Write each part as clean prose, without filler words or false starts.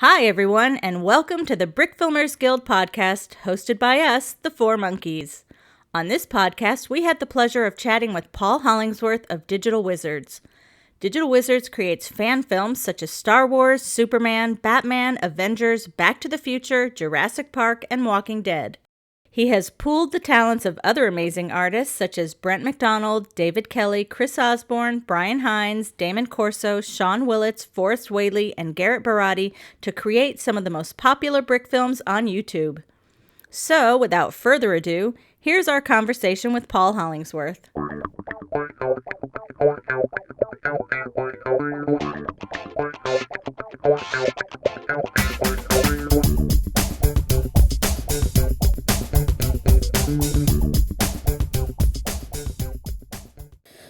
Hi, everyone, and welcome to the Brickfilmers Guild podcast, hosted by us, the Four Monkeys. On this podcast, we had the pleasure of chatting with Paul Hollingsworth of Digital Wizards. Digital Wizards creates fan films such as Star Wars, Superman, Batman, Avengers, Back to the Future, Jurassic Park, and Walking Dead. He has pooled the talents of other amazing artists such as Brent McDonald, David Kelly, Chris Osborne, Brian Hines, Damon Corso, Sean Willits, Forrest Whaley, and Garrett Barati to create some of the most popular brick films on YouTube. So, without further ado, here's our conversation with Paul Hollingsworth.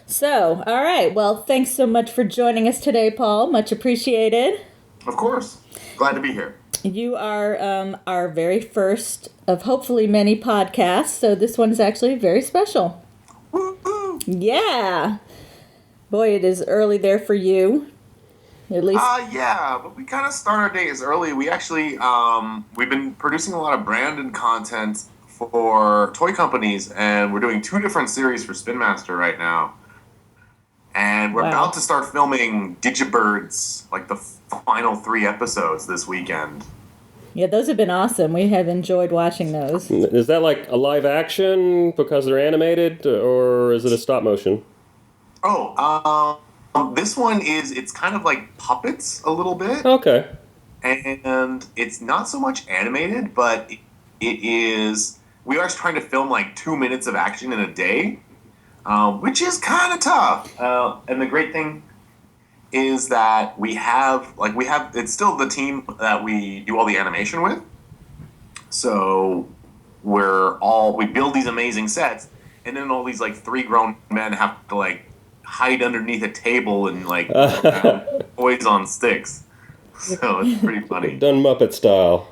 So, all right. Well, thanks so much for joining us today, Paul. Much appreciated. Of course. Glad to be here. You are our very first of hopefully many podcasts, so this one is actually very special. Woo-hoo. Yeah. Boy, it is early there for you. At least. Yeah, but we kind of start our days early. We actually, we've been producing a lot of branded content for toy companies, and we're doing 2 different series for Spin Master right now. And we're about to start filming Digibirds, like the final 3 episodes this weekend. Yeah, those have been awesome. We have enjoyed watching those. Is that like a live action because they're animated, or is it a stop motion? This one it's kind of like puppets a little bit. Okay. And it's not so much animated, but it is... We are trying to film like 2 minutes of action in a day. Which is kind of tough. And the great thing is that it's still the team that we do all the animation with. So we build these amazing sets, and then all these like 3 grown men have to like hide underneath a table and like toys on sticks. So it's pretty funny. Done Muppet style.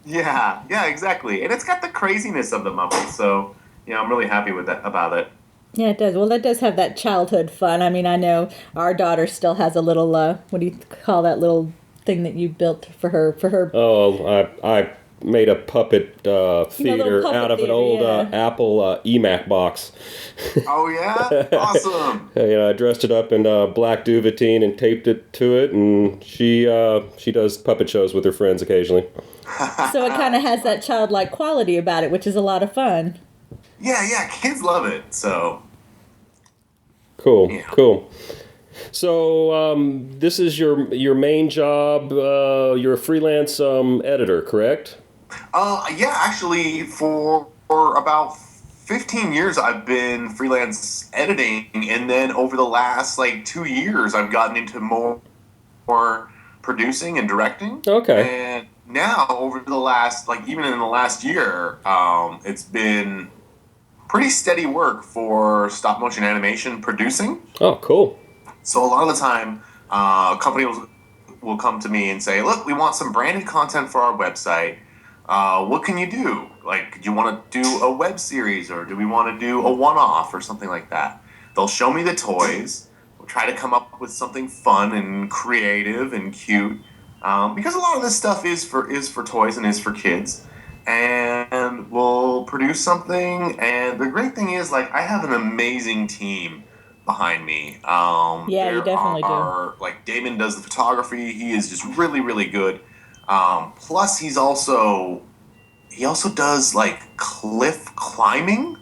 Yeah, exactly. And it's got the craziness of the Muppets, so I'm really happy about it. Yeah, it does. Well, that does have that childhood fun. I mean, I know our daughter still has a little, what do you call that little thing that you built for her? Oh, I made a puppet theater out of an old Apple eMac box. Oh, yeah? Awesome. I dressed it up in black duvetine and taped it to it, and she does puppet shows with her friends occasionally. So it kind of has that childlike quality about it, which is a lot of fun. Yeah, kids love it, so... Cool. So, this is your main job. You're a freelance editor, correct? Yeah, actually, for about 15 years, I've been freelance editing, and then over the last, 2 years, I've gotten into more producing and directing. Okay. And now, over the last, even in the last year, it's been pretty steady work for stop-motion animation producing. Oh, cool. So a lot of the time, companies will come to me and say, look, we want some branded content for our website. What can you do? Do you want to do a web series, or do we want to do a one-off or something like that? They'll show me the toys. We'll try to come up with something fun and creative and cute. Because a lot of this stuff is for toys and is for kids. And we'll produce something, and the great thing is, I have an amazing team behind me. Yeah, you definitely do. Damon does the photography. He is just really, really good. Plus, he also does, cliff climbing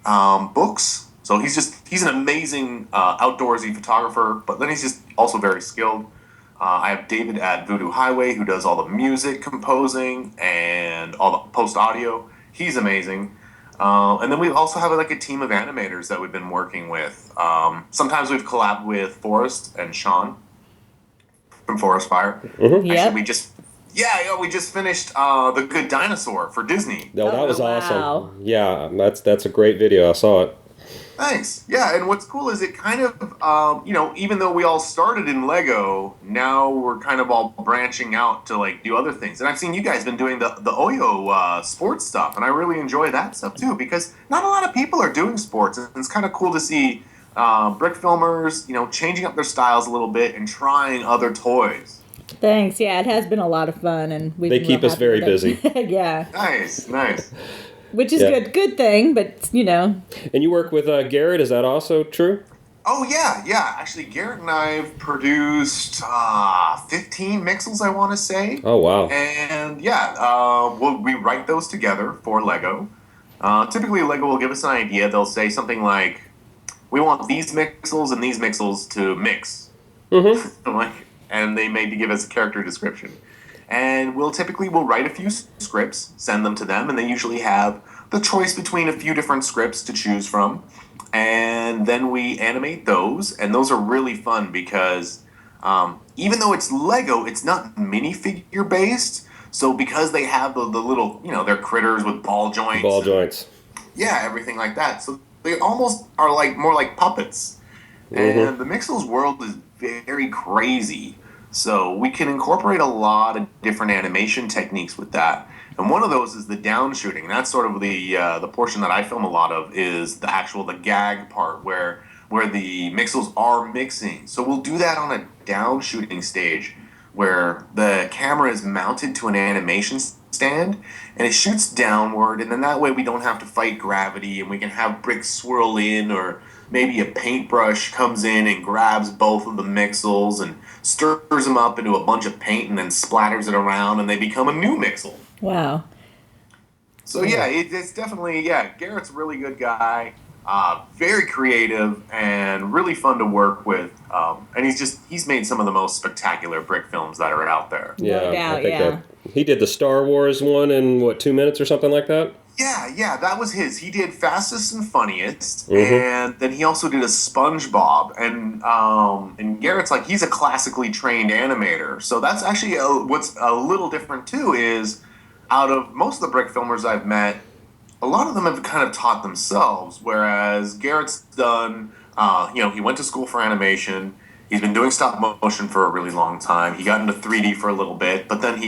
books. So he's an amazing outdoorsy photographer, but then he's just also very skilled. I have David at Voodoo Highway, who does all the music composing and all the post-audio. He's amazing. And then we also have a team of animators that we've been working with. Sometimes we've collabed with Forrest and Sean from Forest Fire. Mm-hmm. Yep. Actually, we just finished The Good Dinosaur for Disney. No, that was wow. awesome. Yeah, that's a great video. I saw it. Thanks. Yeah, and what's cool is it kind of, even though we all started in Lego, now we're kind of all branching out to, do other things. And I've seen you guys been doing the Oyo sports stuff, and I really enjoy that stuff, too, because not a lot of people are doing sports, and it's kind of cool to see Brickfilmers, changing up their styles a little bit and trying other toys. Thanks. Yeah, it has been a lot of fun, and They keep us very busy. Yeah. Nice. Which is good thing, but And you work with Garrett, is that also true? Oh, yeah. Actually, Garrett and I have produced 15 mixels, I want to say. Oh, wow. And we write those together for Lego. Typically, Lego will give us an idea. They'll say something like, we want these mixels and these mixels to mix. Mm-hmm. And they maybe give us a character description. And we'll write a few scripts, send them to them, and they usually have the choice between a few different scripts to choose from. And then we animate those, and those are really fun because even though it's Lego, it's not minifigure based. So because they have the little, they're critters with ball joints. Ball joints. Yeah, everything like that. So they almost are more like puppets. Mm-hmm. And the Mixels world is very crazy. So we can incorporate a lot of different animation techniques with that. And one of those is the downshooting. That's sort of the portion that I film a lot of is the gag part where the Mixels are mixing. So we'll do that on a downshooting stage where the camera is mounted to an animation stand and it shoots downward, and then that way we don't have to fight gravity and we can have bricks swirl in, or maybe a paintbrush comes in and grabs both of the Mixels and stirs them up into a bunch of paint and then splatters it around and they become a new Mixel. Wow. So yeah, it's definitely, Garrett's a really good guy, very creative and really fun to work with. And he's made some of the most spectacular brick films that are out there. Yeah, No doubt, I think he did the Star Wars one in 2 minutes or something like that? Yeah, that was his. He did Fastest and Funniest, Mm-hmm. and then he also did a SpongeBob. And Garrett's he's a classically trained animator, so that's actually what's a little different too. Is out of most of the brick filmers I've met, a lot of them have kind of taught themselves. Whereas Garrett's done, he went to school for animation. He's been doing stop motion for a really long time. He got into 3D for a little bit, but then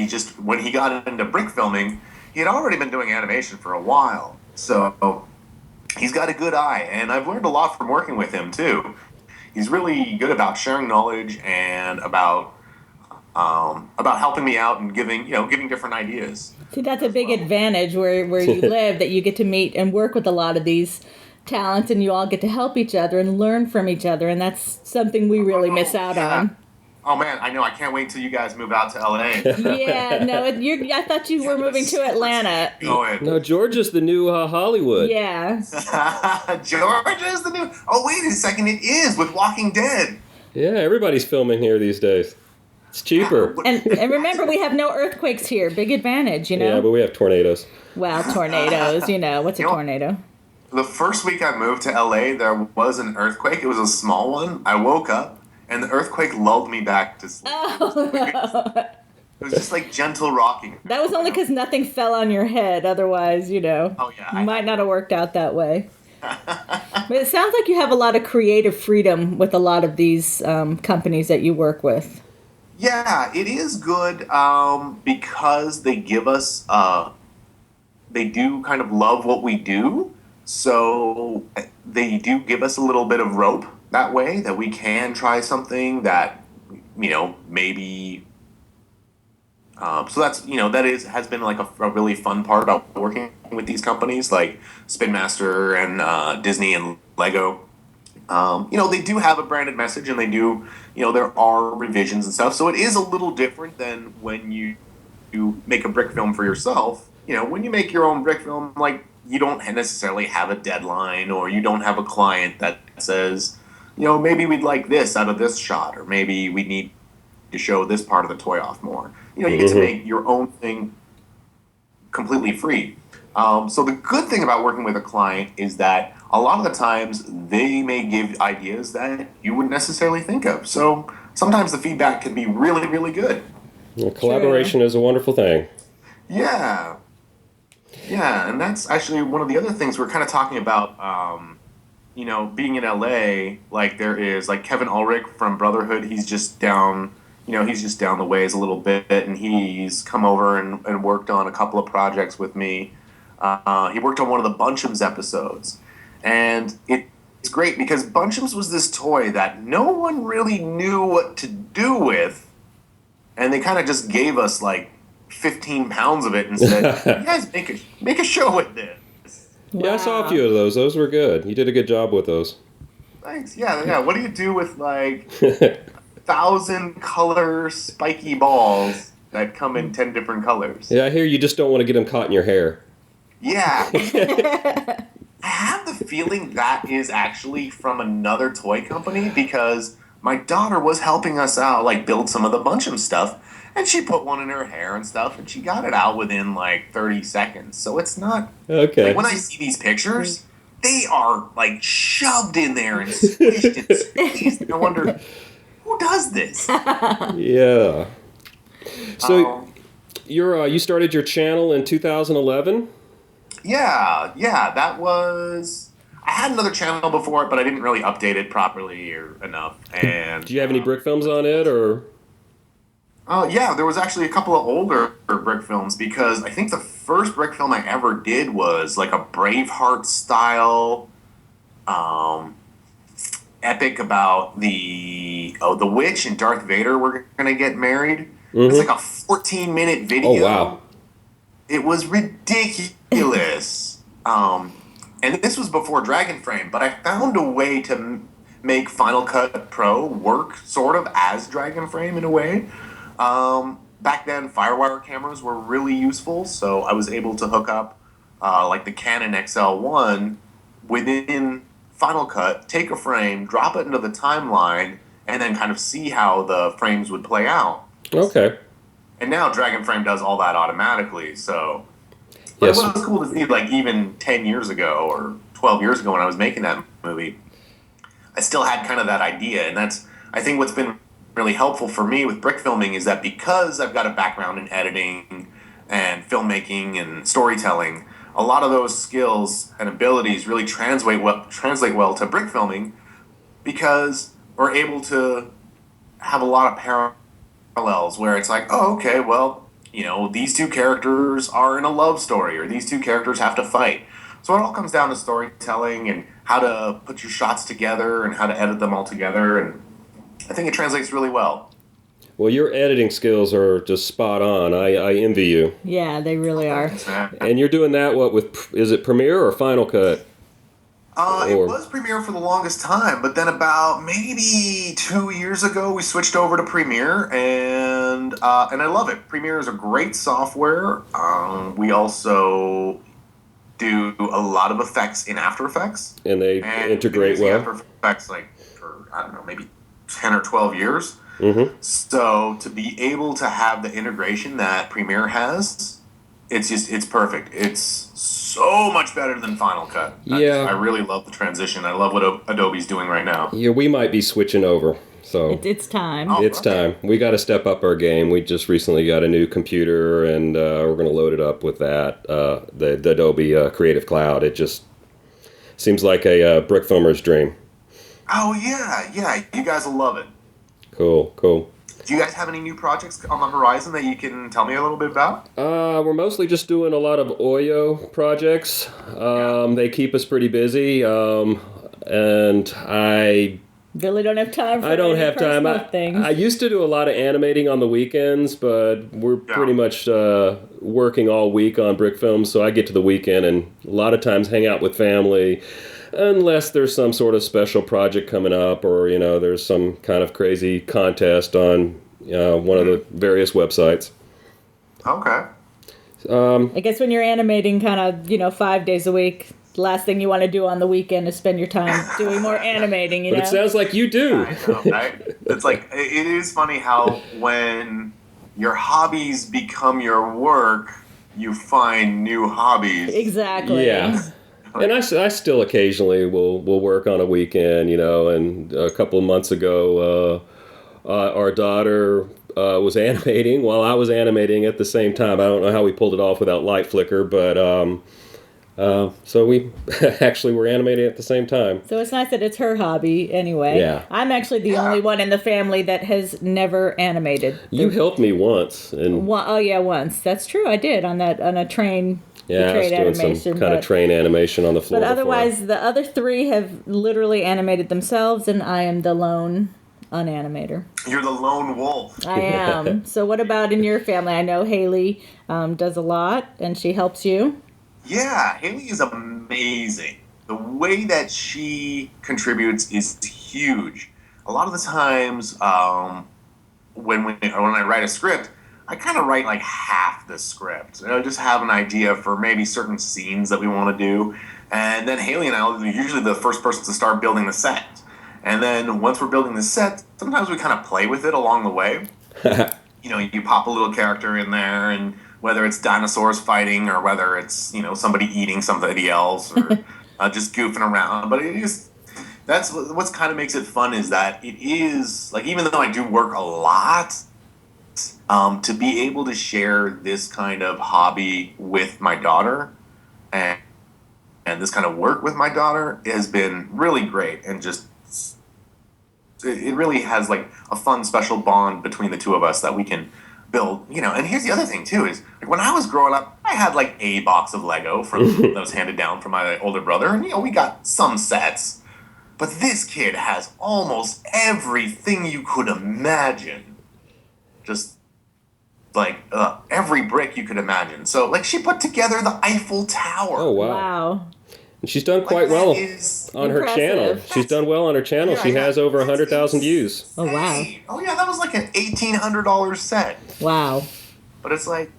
when he got into brick filming, he had already been doing animation for a while. So he's got a good eye, and I've learned a lot from working with him too. He's really good about sharing knowledge and about helping me out and giving different ideas. See, that's a big advantage where you live, that you get to meet and work with a lot of these talents, and you all get to help each other and learn from each other, and that's something we really miss out on. Oh man, I know. I can't wait till you guys move out to LA. Yeah, no, I thought you were moving to Atlanta. No, Georgia's the new Hollywood. Yeah. Georgia's the new. Oh wait a second, it is with Walking Dead. Yeah, everybody's filming here these days. It's cheaper. And remember, we have no earthquakes here. Big advantage, Yeah, but we have tornadoes. Well, tornadoes, what's a tornado? The first week I moved to LA, there was an earthquake. It was a small one. I woke up, and the earthquake lulled me back to sleep. Oh, no. It was just gentle rocking. That was only because nothing fell on your head. Otherwise, Oh, yeah. Might not have worked out that way. But it sounds like you have a lot of creative freedom with a lot of these companies that you work with. Yeah, it is good because they give us, they do kind of love what we do. So they do give us a little bit of rope that way, that we can try something that, maybe. So that's, has been a really fun part about working with these companies like Spin Master and Disney and Lego. They do have a branded message, and they do, there are revisions and stuff. So it is a little different than when you make a brick film for yourself. When you make your own brick film, you don't necessarily have a deadline, or you don't have a client that says, maybe we'd like this out of this shot, or maybe we need to show this part of the toy off more. You get to make your own thing completely free. So the good thing about working with a client is that a lot of the times they may give ideas that you wouldn't necessarily think of. So sometimes the feedback can be really, really good. Well, collaboration is a wonderful thing. Yeah. Yeah, and that's actually one of the other things we're kind of talking about, being in LA, there is, Kevin Ulrich from Brotherhood, he's just down the ways a little bit, and he's come over and worked on a couple of projects with me. He worked on one of the Bunchums episodes, and it's great because Bunchums was this toy that no one really knew what to do with and they kind of just gave us like 15 pounds of it and said, "You guys make a show with this." Yeah, I saw a few of those. Those were good. You did a good job with those. Thanks. Yeah. What do you do with like 1,000 color spiky balls that come in 10 different colors? Yeah, I hear you just don't want to get them caught in your hair. Yeah. I have the feeling that is actually from another toy company because my daughter was helping us out, like build some of the Bunch'em stuff, and she put one in her hair and stuff, and she got it out within like 30 seconds. So it's not... Okay. Like, when I see these pictures, they are like shoved in there and squished and squeezed. And I wonder, who does this? Yeah. So you started your channel in 2011? Yeah, that was... I had another channel before it, but I didn't really update it properly or enough. And Do you have any brick films on it, or? Yeah, there was actually a couple of older brick films because I think the first brick film I ever did was like a Braveheart style epic about the witch and Darth Vader were going to get married. It's like a 14-minute video. Oh, wow. It was ridiculous. And this was before Dragon Frame, but I found a way to make Final Cut Pro work sort of as Dragon Frame in a way. Back then, Firewire cameras were really useful, so I was able to hook up like the Canon XL1 within Final Cut, take a frame, drop it into the timeline, and then kind of see how the frames would play out. Okay. And now Dragon Frame does all that automatically, so... But Yes. it was cool to see, like, even 10 years ago or 12 years ago when I was making that movie, I still had kind of that idea. And that's, I think, what's been really helpful for me with brick filming is that because I've got a background in editing and filmmaking and storytelling, a lot of those skills and abilities really translate well to brick filming because we're able to have a lot of parallels where it's like, oh, okay, well, you know, these two characters are in a love story, or these two characters have to fight. So it all comes down to storytelling and how to put your shots together and how to edit them all together, and I think it translates really well. Well, your editing skills are just spot on. I envy you. Yeah, they really are. And you're doing that, is it Premiere or Final Cut? It was Premiere for the longest time, but then about maybe 2 years ago, we switched over to Premiere, and I love it. Premiere is a great software. We also do a lot of effects in After Effects. And they integrate well. After Effects, like, for, I don't know, maybe 10 or 12 years. Mm-hmm. So to be able to have the integration that Premiere has, it's perfect. It's so much better than Final Cut. Yeah. I really love the transition. I love what Adobe's doing right now. Yeah, we might be switching over. So It's time. It's time. We got to step up our game. We just recently got a new computer, and we're going to load it up with that, the Adobe Creative Cloud. It just seems like a brick filmer's dream. Oh, yeah. You guys will love it. Cool. Do you guys have any new projects on the horizon that you can tell me a little bit about? We're mostly just doing a lot of Oyo projects. They keep us pretty busy, and I Really don't have time for I don't have time. things. I used to do a lot of animating on the weekends, but we're pretty much working all week on brick films, so I get to the weekend and a lot of times hang out with family, unless there's some sort of special project coming up or, you know, there's some kind of crazy contest on one of the various websites. Okay. I guess when you're animating kind of, 5 days a week, the last thing you want to do on the weekend is spend your time doing more animating, But it sounds like you do. I know, right? It's like, it is funny how when your hobbies become your work, you find new hobbies. Exactly. Yeah. And I still occasionally will work on a weekend, and a couple of months ago, our daughter was animating while I was animating at the same time. I don't know how we pulled it off without light flicker, but so we actually were animating at the same time. So it's nice that it's her hobby anyway. Yeah. I'm actually the only one in the family that has never animated. You helped me once. Once. That's true. I did on a train. Yeah, I was doing animation, some kind of train animation on the floor. But otherwise, the other three have literally animated themselves, and I am the lone unanimator. You're the lone wolf. I am. So what about in your family? I know Haley does a lot, and she helps you. Yeah, Haley is amazing. The way that she contributes is huge. A lot of the times, when I write a script, I kind of write like half the script. I just have an idea for maybe certain scenes that we want to do, and then Haley and I are usually the first person to start building the set. And then once we're building the set, sometimes we kind of play with it along the way. You pop a little character in there, and whether it's dinosaurs fighting or whether it's somebody eating somebody else or just goofing around, but that's what's kind of makes it fun is that it is like, even though I do work a lot, to be able to share this kind of hobby with my daughter and this kind of work with my daughter has been really great, and just it really has like a fun special bond between the two of us that we can build. And here's the other thing too is, like, when I was growing up, I had like a box of Lego that was handed down from my older brother, and we got some sets. But this kid has almost everything you could imagine. Just like every brick you could imagine. So like, she put together the Eiffel Tower. Oh wow. And she's done quite well on her channel. She's done well on her channel. Yeah, she has over 100,000 views. Oh wow. Oh yeah, that was like an $1,800 set. Wow. But it's like,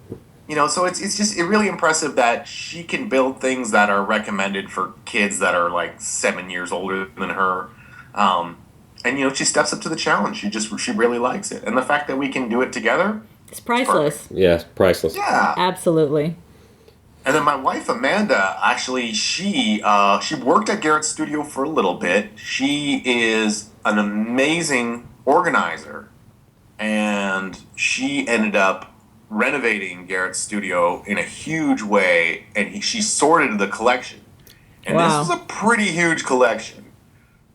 so it's really impressive that she can build things that are recommended for kids that are like 7 years older than her. And she steps up to the challenge. She really likes it. And the fact that we can do it together, it's priceless. Yeah, priceless. Yeah. Absolutely. And then my wife, Amanda, actually, she worked at Garrett's studio for a little bit. She is an amazing organizer. And she ended up renovating Garrett's studio in a huge way. And she sorted the collection. And wow. This was a pretty huge collection.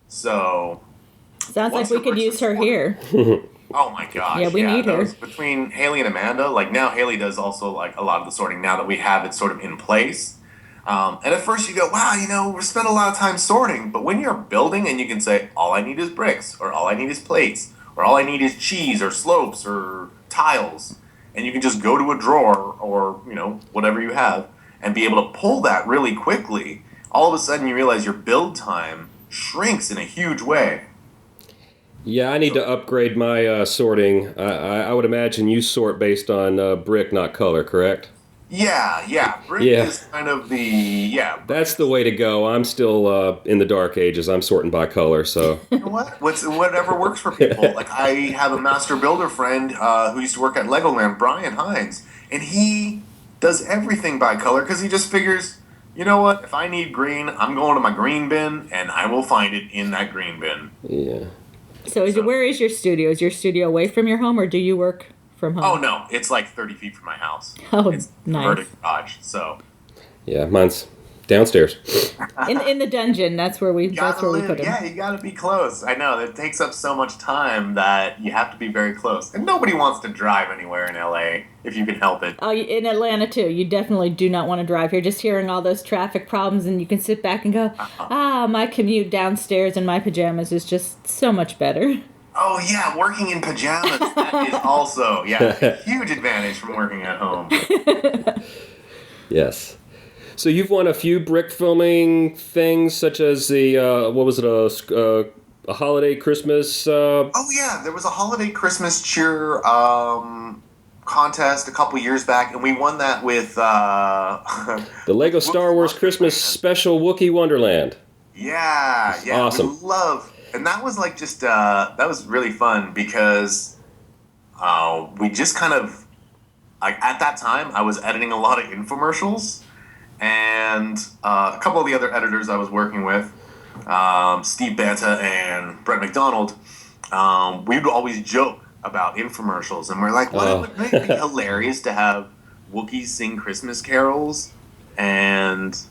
So... Sounds like we could use her here. Oh my gosh. Yeah, we need her. Between Haley and Amanda, like now Haley does also like a lot of the sorting now that we have it sort of in place. And at first you go, wow, we spend a lot of time sorting. But when you're building and you can say, all I need is bricks, or all I need is plates, or all I need is cheese or slopes or tiles. And you can just go to a drawer or, whatever you have and be able to pull that really quickly. All of a sudden you realize your build time shrinks in a huge way. Yeah, I need to upgrade my sorting. I would imagine you sort based on brick, not color, correct? Yeah. Brick is kind of That's the way to go. I'm still in the dark ages. I'm sorting by color, so... You know what? Whatever works for people. Like, I have a master builder friend who used to work at Legoland, Brian Hines, and he does everything by color because he just figures, you know what? If I need green, I'm going to my green bin, and I will find it in that green bin. Yeah. So where is your studio? Is your studio away from your home, or do you work from home? Oh, no. It's like 30 feet from my house. Oh, it's nice. Converted garage, so... Yeah, mine's downstairs. in the dungeon, that's where we put him. Yeah, you gotta be close. I know, it takes up so much time that you have to be very close. And nobody wants to drive anywhere in LA, if you can help it. Oh, in Atlanta, too. You definitely do not want to drive. You're just hearing all those traffic problems, and you can sit back and go, my commute downstairs in my pajamas is just so much better. Oh, yeah, working in pajamas, that is also, a huge advantage from working at home. Yes. So you've won a few brick filming things, such as the, a holiday Christmas... Oh, yeah, there was a holiday Christmas cheer contest a couple years back, and we won that with... the Lego Star Wars Christmas Special Wookiee Wonderland. Yeah. Awesome. And that was like just, that was really fun because we just kind of, like at that time, I was editing a lot of infomercials, and a couple of the other editors I was working with, Steve Banta and Brett McDonald, we would always joke about infomercials, and we're like, wouldn't it be hilarious to have Wookiees sing Christmas carols, and...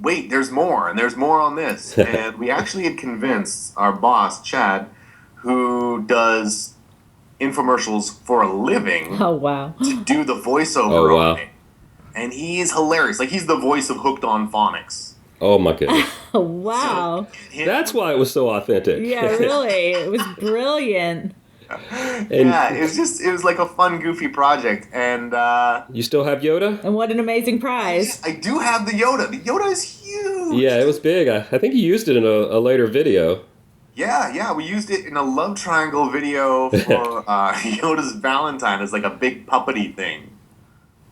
wait, there's more, and there's more on this. And we actually had convinced our boss, Chad, who does infomercials for a living, to do the voiceover on it. And he is hilarious. Like, he's the voice of Hooked on Phonics. Oh my goodness. Wow. That's why it was so authentic. Yeah, really. It was brilliant. Yeah, it was like a fun, goofy project, and You still have Yoda? And what an amazing prize. I do have the Yoda. The Yoda is huge. Yeah, it was big. I think you used it in a later video. Yeah, we used it in a love triangle video for Yoda's Valentine as like a big puppety thing.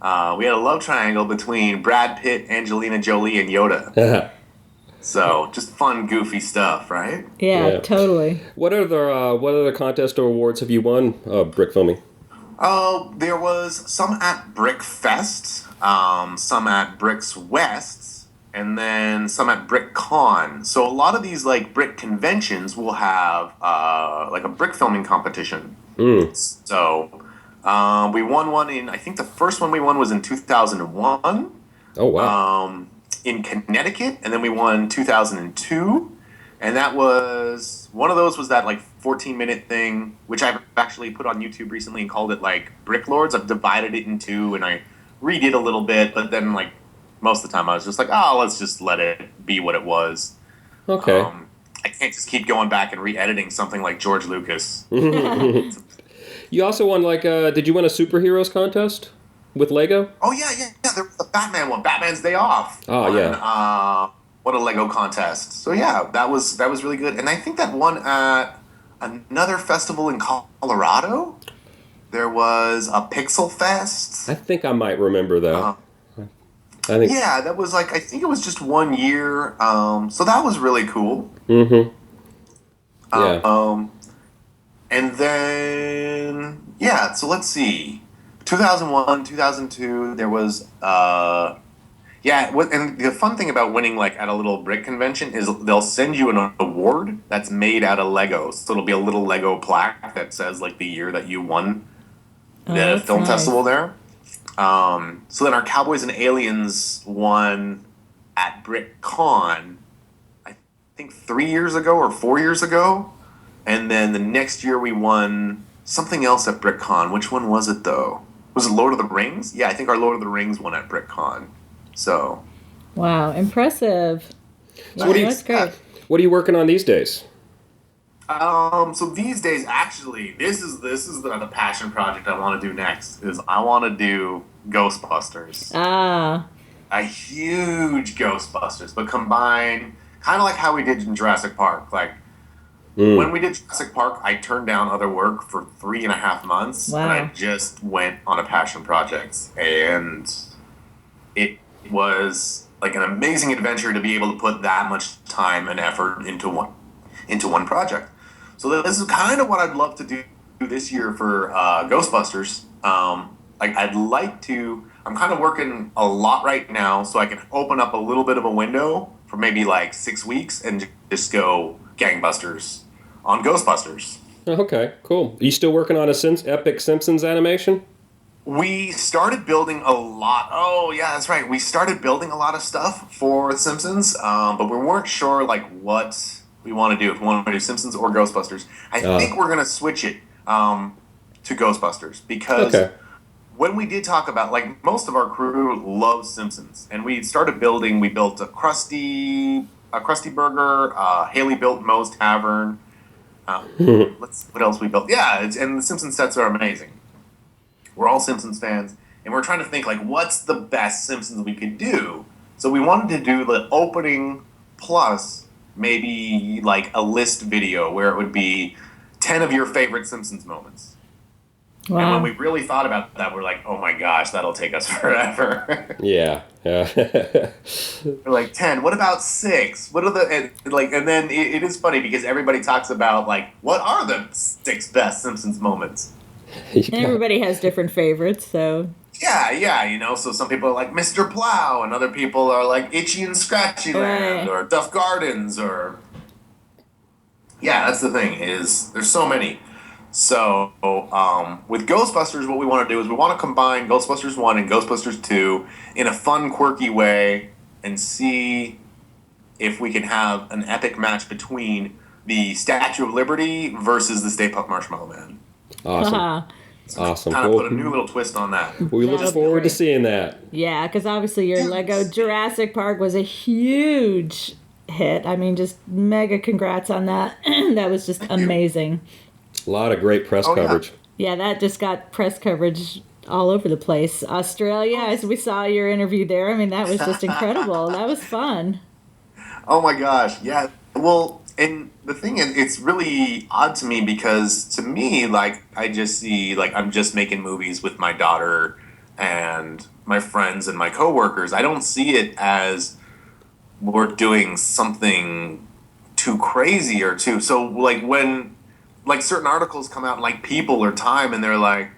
We had a love triangle between Brad Pitt, Angelina Jolie, and Yoda. So, just fun, goofy stuff, right? Yeah, totally. What other contests or awards have you won, brick filming? There was some at Brickfest, some at Bricks West, and then some at BrickCon. So a lot of these like brick conventions will have like a brick filming competition. So we won one I think the first one we won was in 2001. Oh wow. In Connecticut, and then we won 2002, and that was one of those was that like 14-minute thing, which I've actually put on YouTube recently and called it like Brick Lords. I've divided it in two, and I redid a little bit, but then like most of the time I was just like, oh, let's just let it be what it was. Okay. I can't just keep going back and re-editing something like George Lucas. You also won did you win a superheroes contest with Lego? Oh yeah. There was the Batman one, Batman's Day Off. Oh yeah. What a Lego contest. So yeah, that was really good. And I think that won at another festival in Colorado. There was a Pixel Fest. I think I might remember that. I think. Yeah, that was like I think it was just 1 year. So that was really cool. Mm-hmm. Yeah. And then yeah. So let's see. 2001, 2002, there was, and the fun thing about winning, like, at a little brick convention is they'll send you an award that's made out of Legos. So it'll be a little Lego plaque that says, like, the year that you won the film festival there. So then our Cowboys and Aliens won at BrickCon, I think 3 years ago or 4 years ago. And then the next year we won something else at BrickCon. Which one was it, though? Was it Lord of the Rings? Yeah, I think our Lord of the Rings won at BrickCon. So. Wow, impressive. So that's great. What are you working on these days? So these days, actually, this is the passion project I want to do next. Is I want to do Ghostbusters. A huge Ghostbusters, but combined, kind of like how we did in Jurassic Park, like. When we did Jurassic Park, I turned down other work for 3.5 months, and I just went on a passion project, and it was like an amazing adventure to be able to put that much time and effort into one project. So this is kind of what I'd love to do this year for Ghostbusters. I'd like to. I'm kind of working a lot right now, so I can open up a little bit of a window for maybe like 6 weeks and just go gangbusters on Ghostbusters. Okay, cool. Are you still working on a epic Simpsons animation? We started building a lot. Oh, yeah, that's right. We started building a lot of stuff for Simpsons, but we weren't sure like what we want to do. If we want to do Simpsons or Ghostbusters. I think we're going to switch it to Ghostbusters because when we did talk about, like, most of our crew loves Simpsons, and we started building. We built a Krusty Burger. Haley built Moe's Tavern. What else we built? Yeah, and the Simpsons sets are amazing. We're all Simpsons fans, and we're trying to think, like, what's the best Simpsons we could do? So we wanted to do the opening plus maybe, like, a list video where it would be 10 of your favorite Simpsons moments. Wow. And when we really thought about that, we're like, oh my gosh, that'll take us forever. Yeah. We're like, 10, what about 6? What are the, and then it is funny because everybody talks about, like, what are the 6 best Simpsons moments? And everybody has different favorites, so. Yeah, so some people are like Mr. Plow, and other people are like Itchy and Scratchy Land, or Duff Gardens, or. Yeah, that's the thing, is there's so many. So, with Ghostbusters, what we want to do is we want to combine Ghostbusters 1 and Ghostbusters 2 in a fun, quirky way and see if we can have an epic match between the Statue of Liberty versus the Stay Puft Marshmallow Man. Awesome. Awesome. Kind of put a new little twist on that. We look forward to seeing that. Yeah, because obviously your Lego Jurassic Park was a huge hit. I mean, just mega congrats on that. That was just amazing. A lot of great press coverage. Yeah, that just got press coverage all over the place. Australia, as we saw your interview there, I mean, that was just incredible. That was fun. Oh my gosh, yeah. Well, and the thing is, it's really odd to me because to me, like, I just see, like, I'm just making movies with my daughter and my friends and my coworkers. I don't see it as we're doing something too crazy or too. So, like, when, like, certain articles come out in, like, People or Time, and they're like,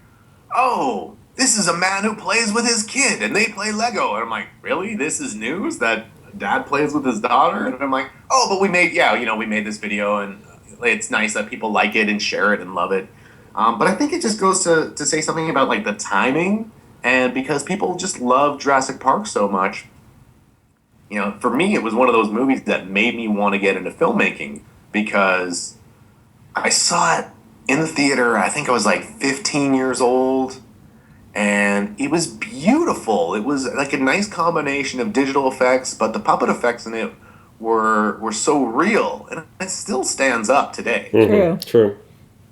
oh, this is a man who plays with his kid, and they play Lego. And I'm like, really? This is news that dad plays with his daughter? And I'm like, oh, but we made this video, and it's nice that people like it and share it and love it. But I think it just goes to say something about, like, the timing, and because people just love Jurassic Park so much. You know, for me, it was one of those movies that made me want to get into filmmaking because I saw it in the theater. I think I was like 15 years old, and it was beautiful. It was like a nice combination of digital effects, but the puppet effects in it were so real, and it still stands up today. Mm-hmm. True.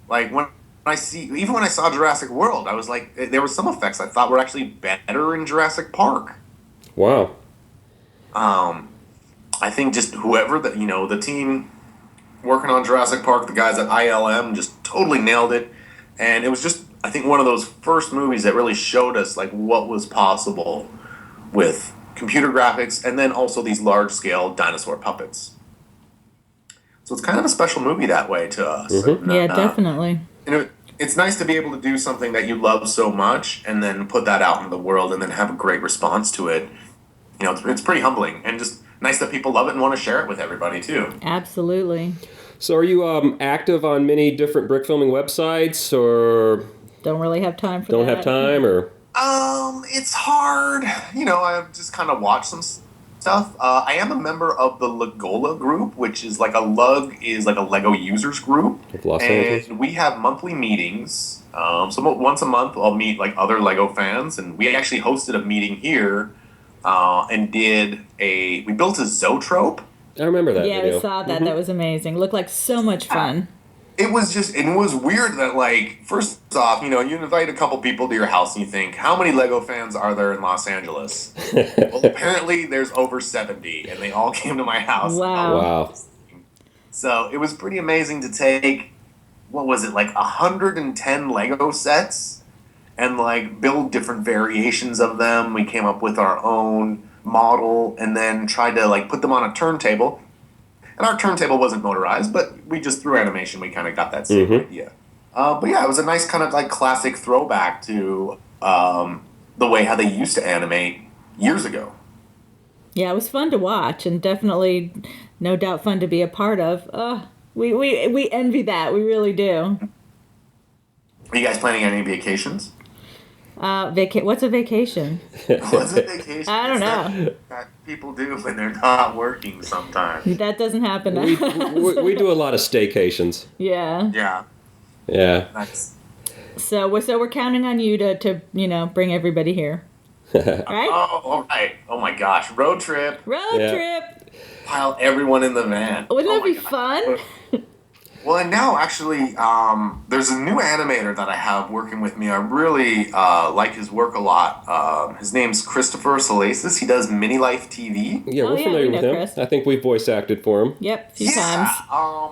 Like when I saw Jurassic World, I was like, there were some effects I thought were actually better in Jurassic Park. Wow. I think just whoever the team working on Jurassic Park, the guys at ILM just totally nailed it. And it was just, I think, one of those first movies that really showed us, like, what was possible with computer graphics and then also these large-scale dinosaur puppets. So it's kind of a special movie that way to us. Mm-hmm. Yeah, definitely. It's nice to be able to do something that you love so much and then put that out in the world and then have a great response to it. You know, it's pretty humbling and just nice that people love it and want to share it with everybody, too. Absolutely. So are you active on many different brick filming websites, or don't really have time for don't have time, or? It's hard. You know, I've just kind of watched some stuff. I am a member of the Legola group, which is like a Lego users group. Of Los Angeles. And we have monthly meetings. So once a month, I'll meet like other Lego fans, and we actually hosted a meeting here. And we built a zoetrope. I remember that video. Yeah, I saw that. Mm-hmm. That was amazing. Looked like so much fun. It was weird that, like, first off, you know, you invite a couple people to your house and you think, how many Lego fans are there in Los Angeles? Well, apparently there's over 70, and they all came to my house. Wow. So it was pretty amazing to take, what was it, like 110 Lego sets and, like, build different variations of them. We came up with our own model and then tried to, like, put them on a turntable. And our turntable wasn't motorized, but we just, through animation, we kind of got that same idea. But yeah, it was a nice kind of, like, classic throwback to the way how they used to animate years ago. Yeah, it was fun to watch, and definitely, no doubt, fun to be a part of. We envy that. We really do. Are you guys planning any vacations? What's a vacation? What's a vacation? I don't know. That people do when they're not working sometimes. That doesn't happen. We do a lot of staycations. Yeah. Yeah. Yeah. Nice. So we're counting on you to bring everybody here. Right? Oh, all right. Oh my gosh. Road trip. Trip. Pile everyone in the van. Wouldn't that be fun? Well, and now, actually, there's a new animator that I have working with me. I really like his work a lot. His name's Christopher Salasis. He does Mini Life TV. Yeah, we're familiar with him. Chris. I think we voice acted for him. Yep, a few times.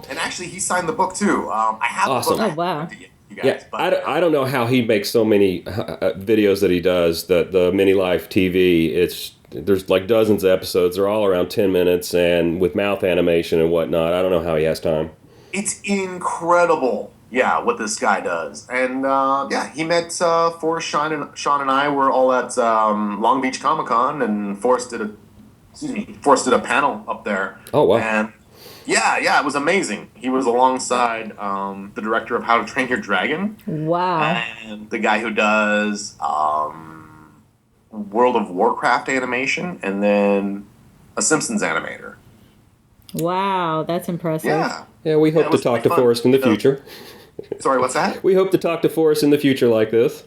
And actually, he signed the book, too. I have awesome. the book. Oh, wow. You guys, but, I don't know how he makes so many videos that he does, the Mini Life TV. There's like dozens of episodes. They're all around 10 minutes, and with mouth animation and whatnot. I don't know how he has time. It's incredible, what this guy does. And, he met Forrest, Sean, and I were all at Long Beach Comic-Con, and Forrest did a panel up there. Oh, wow. And, it was amazing. He was alongside the director of How to Train Your Dragon. Wow. And the guy who does World of Warcraft animation, and then a Simpsons animator. Wow, that's impressive. Yeah. Yeah, we hope to talk to Forrest in the future. Sorry, what's that? We hope to talk to Forrest in the future like this.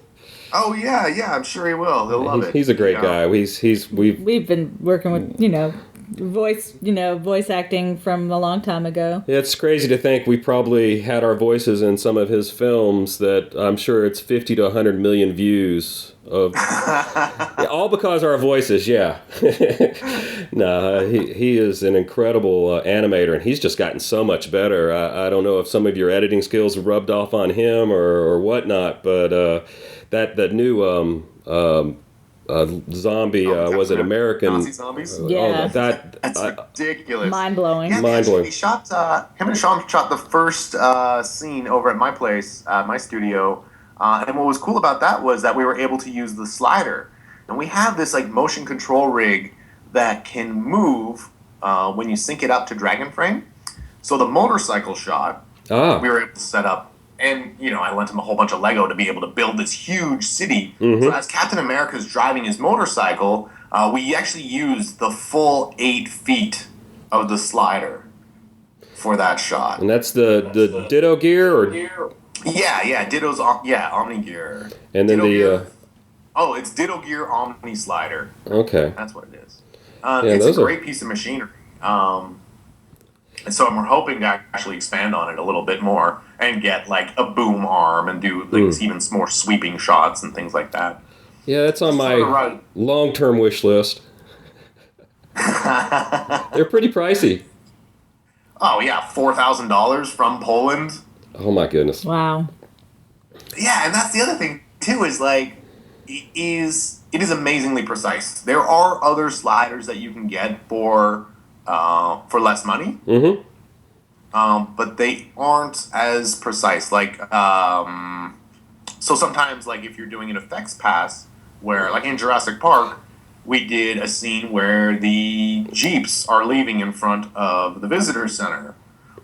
Oh yeah, I'm sure he will. He'll love it. He's a great guy. We've been working with voice acting from a long time ago. It's crazy to think we probably had our voices in some of his films that I'm sure it's 50 to 100 million views of. All because our voices, yeah. No, he is an incredible animator, and he's just gotten so much better. I don't know if some of your editing skills rubbed off on him or whatnot, but that new zombie, was it American? Nazi zombies? Yeah. That's ridiculous. Mind-blowing. Yeah, Mind-blowing. We shot, him and Sean shot the first scene over at my place, my studio. And what was cool about that was that we were able to use the slider. And we have this like motion control rig that can move when you sync it up to Dragon Frame. So the motorcycle shot, we were able to set up. And, I lent him a whole bunch of Lego to be able to build this huge city. Mm-hmm. So as Captain America's driving his motorcycle, we actually used the full 8 feet of the slider for that shot. And that's the Ditto gear? Or? Yeah, Ditto's Omni gear. And then Ditto gear. It's Ditto gear Omni slider. Okay. That's what it is. It's a great piece of machinery. And so we're hoping to actually expand on it a little bit more and get like a boom arm and do like even more sweeping shots and things like that. Yeah, that's on my long-term wish list. They're pretty pricey. Oh yeah, $4,000 from Poland. Oh my goodness. Wow. Yeah, and that's the other thing too is like it is amazingly precise. There are other sliders that you can get for less money. Mm-hmm. But they aren't as precise. Like, so sometimes, like, if you're doing an effects pass, where, like, in Jurassic Park, we did a scene where the Jeeps are leaving in front of the visitor center.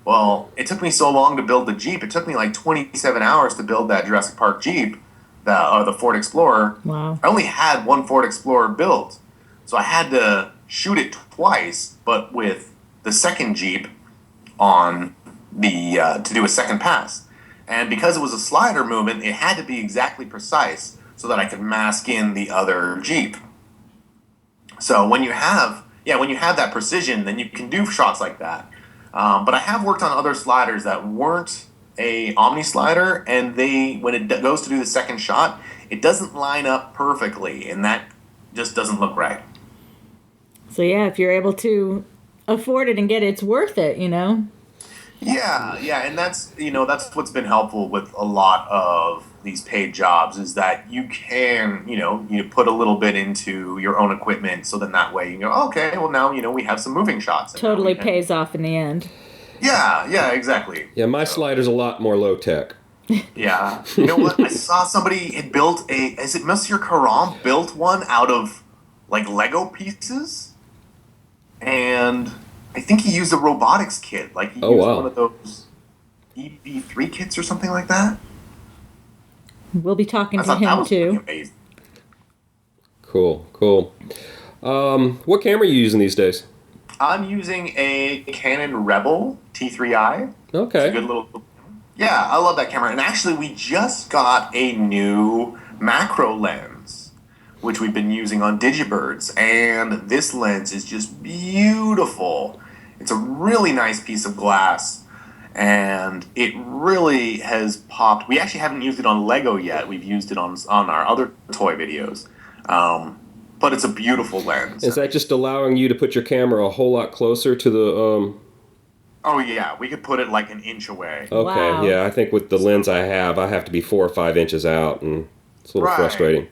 Well, it took me so long to build the Jeep. It took me, like, 27 hours to build that Jurassic Park Jeep, the Ford Explorer. Wow. I only had one Ford Explorer built. So I had to shoot it twice, but with the second Jeep on the to do a second pass. And because it was a slider movement, it had to be exactly precise so that I could mask in the other Jeep. So when you have that precision, then you can do shots like that. But I have worked on other sliders that weren't a Omni slider, and when it goes to do the second shot, it doesn't line up perfectly, and that just doesn't look right. So yeah, if you're able to afford it and get it, it's worth it, Yeah, and that's what's been helpful with a lot of these paid jobs is that you can, you put a little bit into your own equipment, so then that way you go, okay, well now, we have some moving shots. Totally pays off in the end. Yeah, exactly. Yeah, my slider's a lot more low tech. Yeah. You know what? I saw somebody had built is it Monsieur Caron built one out of like Lego pieces? And I think he used a robotics kit. Like he used one of those EV3 kits or something like that. We'll be talking to him too. Amazing. Cool. What camera are you using these days? I'm using a Canon Rebel T3i. Okay. It's a good little. Yeah, I love that camera. And actually, we just got a new macro lens, which we've been using on Digibirds. And this lens is just beautiful. It's a really nice piece of glass. And it really has popped. We actually haven't used it on Lego yet. We've used it on our other toy videos. But it's a beautiful lens. Is that just allowing you to put your camera a whole lot closer to the... Oh, yeah. We could put it like an inch away. Okay, wow. Yeah. I think with the lens I have to be 4 or 5 inches out, and it's a little frustrating.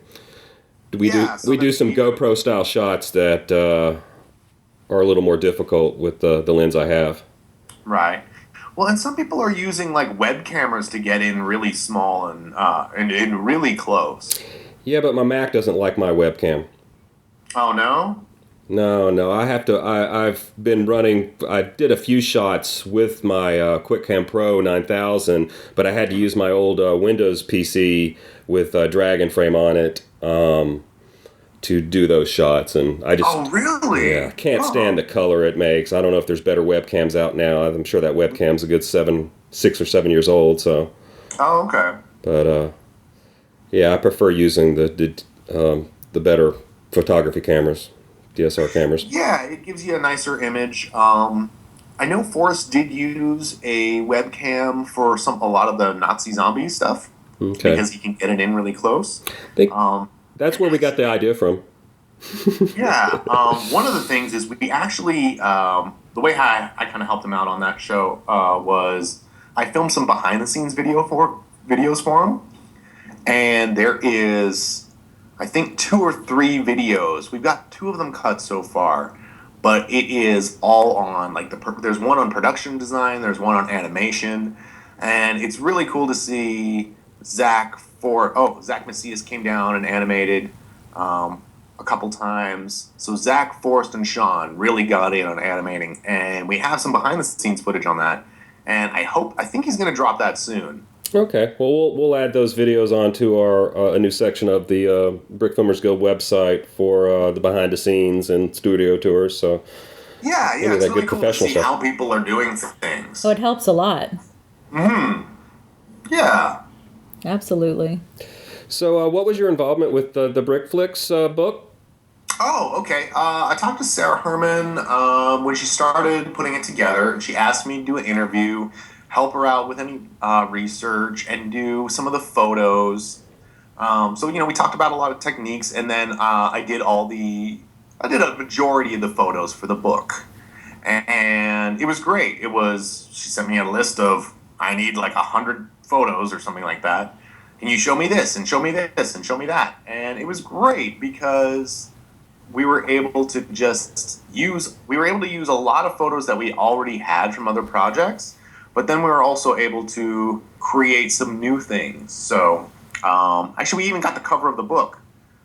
We do some GoPro-style shots that are a little more difficult with the lens I have. Right. Well, and some people are using like web cameras to get in really small and really close. Yeah, but my Mac doesn't like my webcam. Oh, no? No. I've been running. I did a few shots with my QuickCam Pro 9000, but I had to use my old Windows PC with Dragon Frame on it to do those shots, and I just. Oh, really? Yeah, can't stand the color it makes. I don't know if there's better webcams out now. I'm sure that webcam's a good 6 or 7 years old. So. Oh, okay. But yeah, I prefer using the better photography cameras, DSLR cameras. Yeah, it gives you a nicer image. I know Forrest did use a webcam for a lot of the Nazi zombie stuff Okay. because he can get it in really close. I think that's where we got the idea from. Yeah, one of the things is we actually, the way I kind of helped him out on that show was I filmed some behind the scenes videos for him, and there is, I think, 2 or 3 videos. We've got 2 of them cut so far, but it is all on like there's one on production design, there's one on animation, and it's really cool to see Zach Macias came down and animated. A couple times. So Zach, Forrest, and Sean really got in on animating, and we have some behind the scenes footage on that. And I think he's going to drop that soon. Okay, well we'll add those videos onto our a new section of the Brickfilmers Guild website for the behind the scenes and studio tours. So yeah, it's really cool to see how people are doing things. Oh, it helps a lot. Yeah. Absolutely. So what was your involvement with the Brickflix book? Oh, okay. I talked to Sarah Herman when she started putting it together. She asked me to do an interview, help her out with any research, and do some of the photos. So we talked about a lot of techniques, and then I did a majority of the photos for the book, and it was great. She sent me a list of I need like 100 photos or something like that. Can you show me this and show me this and show me that? And it was great because we were able to use a lot of photos that we already had from other projects, but then we were also able to create some new things. So actually we even got the cover of the book.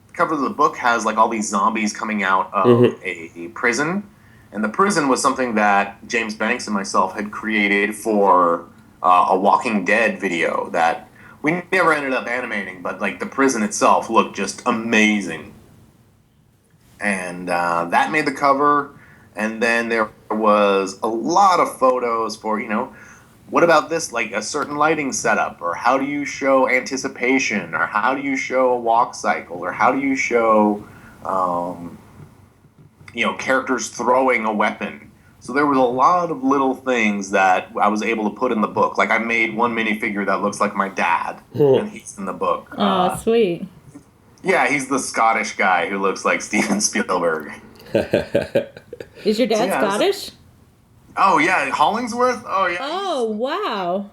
The cover of the book has like all these zombies coming out of a prison, and the prison was something that James Banks and myself had created for a Walking Dead video that we never ended up animating, but like the prison itself looked just amazing. And that made the cover. And then there was a lot of photos for, what about this, like a certain lighting setup, or how do you show anticipation, or how do you show a walk cycle, or how do you show, characters throwing a weapon. So there was a lot of little things that I was able to put in the book. Like I made one minifigure that looks like my dad, and he's in the book. Oh, sweet. Yeah, he's the Scottish guy who looks like Steven Spielberg. Is your dad Scottish? Oh, yeah, Hollingsworth? Oh, yeah. Oh, wow.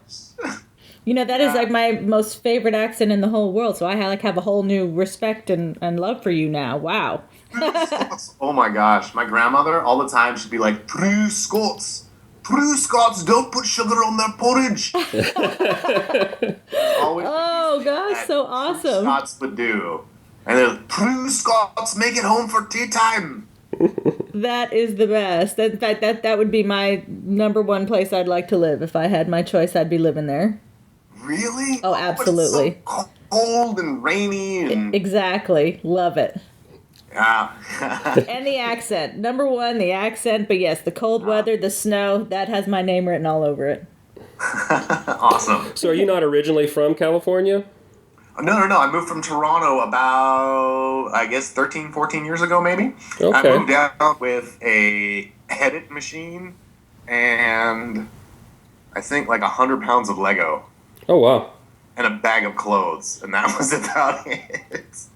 That is like my most favorite accent in the whole world, so I have a whole new respect and love for you now. Wow. Oh my gosh, my grandmother all the time she'd be like, "True Scots don't put sugar on their porridge." Oh gosh, so awesome. Scots would do, and they're "True Scots make it home for tea time." That is the best. In fact, that would be my number one place I'd like to live. If I had my choice, I'd be living there. Really? Oh, absolutely. But it's so cold and rainy and exactly. Love it. Yeah. And the accent. Number one, the accent. But yes, the cold weather, the snow, that has my name written all over it. Awesome. So are you not originally from California? No. I moved from Toronto about, I guess, 13, 14 years ago, maybe. Okay. I moved down with a edit machine and I think like 100 pounds of Lego. Oh, wow. And a bag of clothes. And that was about it.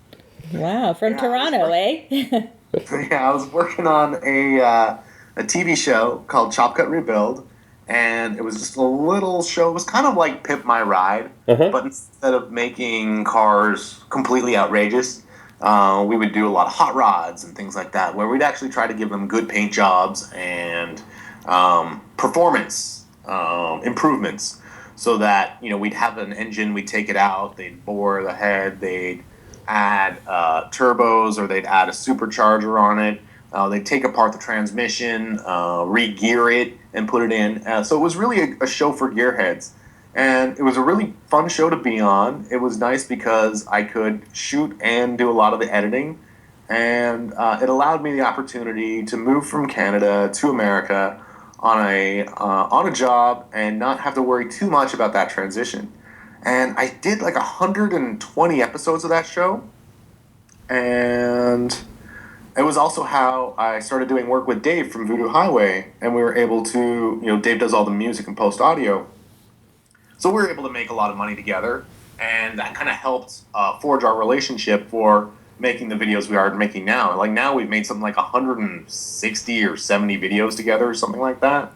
Wow, from Toronto, eh? Yeah, I was working on a TV show called Chop Cut Rebuild, and it was just a little show. It was kind of like Pimp My Ride, but instead of making cars completely outrageous, we would do a lot of hot rods and things like that, where we'd actually try to give them good paint jobs and performance improvements, so that we'd have an engine, we'd take it out, they'd bore the head, they'd add turbos, or they'd add a supercharger on it. They'd take apart the transmission, re-gear it, and put it in. So it was really a show for gearheads. And it was a really fun show to be on. It was nice because I could shoot and do a lot of the editing. And it allowed me the opportunity to move from Canada to America on a job and not have to worry too much about that transition. And I did like 120 episodes of that show. And it was also how I started doing work with Dave from Voodoo Highway. And we were able to, Dave does all the music and post audio. So we were able to make a lot of money together. And that kind of helped forge our relationship for making the videos we are making now. Like now we've made something like 160 or 70 videos together or something like that.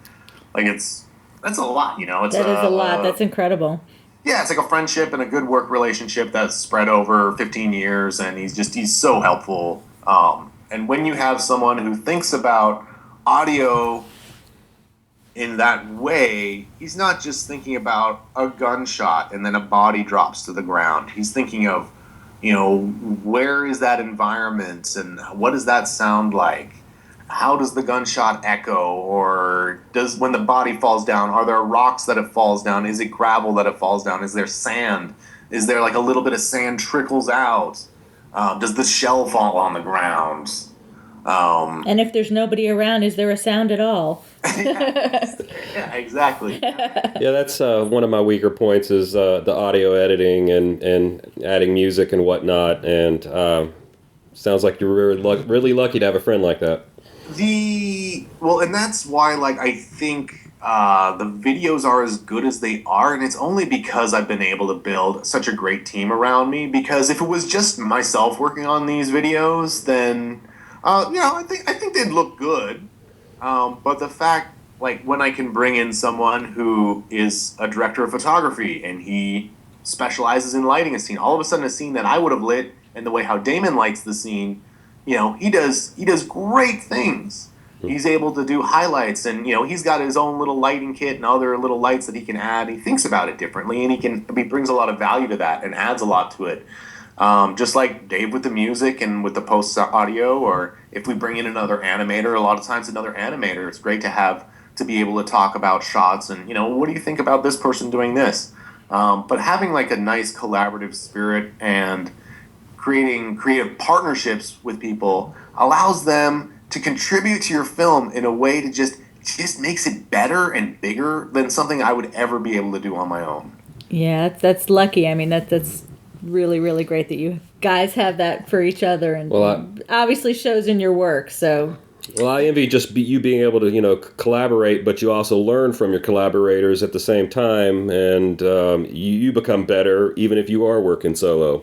Like that's a lot, It's that is a lot. That's incredible. Yeah, it's like a friendship and a good work relationship that's spread over 15 years, and he's so helpful. And when you have someone who thinks about audio in that way, he's not just thinking about a gunshot and then a body drops to the ground. He's thinking of, where is that environment and what does that sound like? How does the gunshot echo? Or when the body falls down, are there rocks that it falls down? Is it gravel that it falls down? Is there sand? Is there like a little bit of sand trickles out? Does the shell fall on the ground? And if there's nobody around, is there a sound at all? Yeah, exactly. Yeah, that's one of my weaker points is the audio editing and adding music and whatnot. And sounds like you're really lucky to have a friend like that. And that's why, I think the videos are as good as they are, and it's only because I've been able to build such a great team around me. Because if it was just myself working on these videos, then I think they'd look good. But the fact, when I can bring in someone who is a director of photography and he specializes in lighting a scene, all of a sudden a scene that I would have lit and the way how Damon lights the scene. He does great things. He's able to do highlights, and he's got his own little lighting kit and other little lights that he can add. He thinks about it differently, and he brings a lot of value to that and adds a lot to it. Just like Dave with the music and with the post audio, or if we bring in another animator, a lot of times another animator, it's great to be able to talk about shots and what do you think about this person doing this? But having a nice collaborative spirit and creating creative partnerships with people allows them to contribute to your film in a way that just makes it better and bigger than something I would ever be able to do on my own. Yeah, that's lucky. I mean, that's really, really great that you guys have that for each other, and obviously shows in your work. So. Well, I envy you being able to, collaborate, but you also learn from your collaborators at the same time, and you become better even if you are working solo.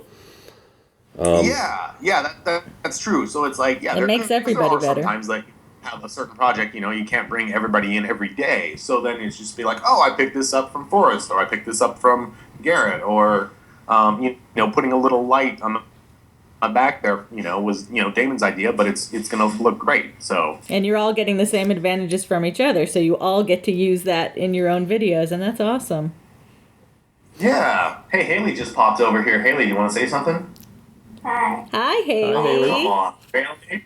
That's true. So it's it makes everybody better. Sometimes have a certain project, you can't bring everybody in every day. So then it's just be I picked this up from Forrest, or I picked this up from Garrett, or putting a little light on my back there, was Damon's idea, but it's gonna look great. So. And you're all getting the same advantages from each other, so you all get to use that in your own videos, and that's awesome. Yeah. Hey, Haley just popped over here. Haley, do you want to say something? Hi, Haley. Hi, Haley. Come on, Haley.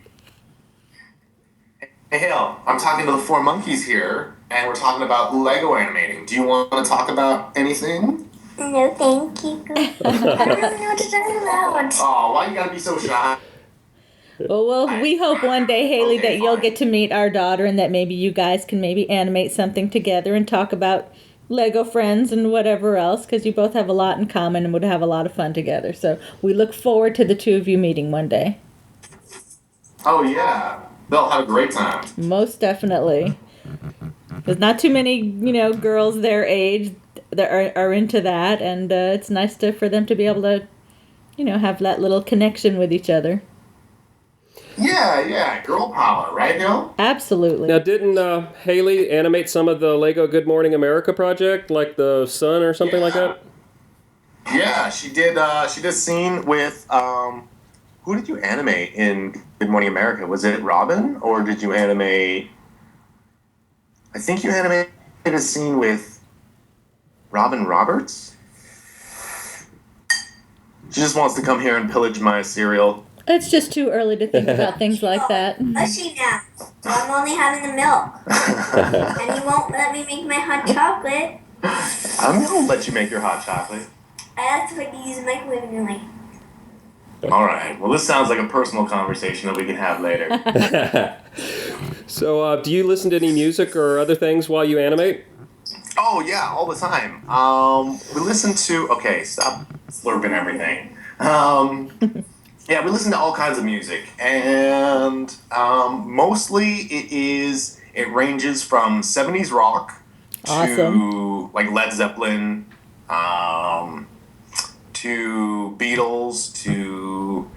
Hey, Hale, I'm talking to the Four Monkeys here, and we're talking about Lego animating. Do you want to talk about anything? No, thank you. I don't really know what to talk about. Oh, why you gotta be so shy? Well, we hope one day, Haley, that you'll get to meet our daughter, and that maybe you guys can maybe animate something together and talk about Lego friends and whatever else, because you both have a lot in common and would have a lot of fun together. So we look forward to the two of you meeting one day. Oh, yeah. They'll have a great time. Most definitely. There's not too many, girls their age that are into that, and it's nice for them to be able to, have that little connection with each other. Yeah, girl power, right, Hill? Absolutely. Now, didn't Haley animate some of the Lego Good Morning America project, like the sun or something like that? Yeah, she did. She did a scene with who did you animate in Good Morning America? Was it Robin, or did you animate? I think you animated a scene with Robin Roberts. She just wants to come here and pillage my cereal. It's just too early to think about things like that. Mushy now, so I'm only having the milk. And you won't let me make my hot chocolate. I'm going to let you make your hot chocolate. I asked if I could use the microwave anyway. All right. Well, this sounds like a personal conversation that we can have later. So, do you listen to any music or other things while you animate? Oh yeah, all the time. We listen to. Okay, stop slurping everything. Yeah, we listen to all kinds of music, and mostly it ranges from '70s rock to like Led Zeppelin, to Beatles, to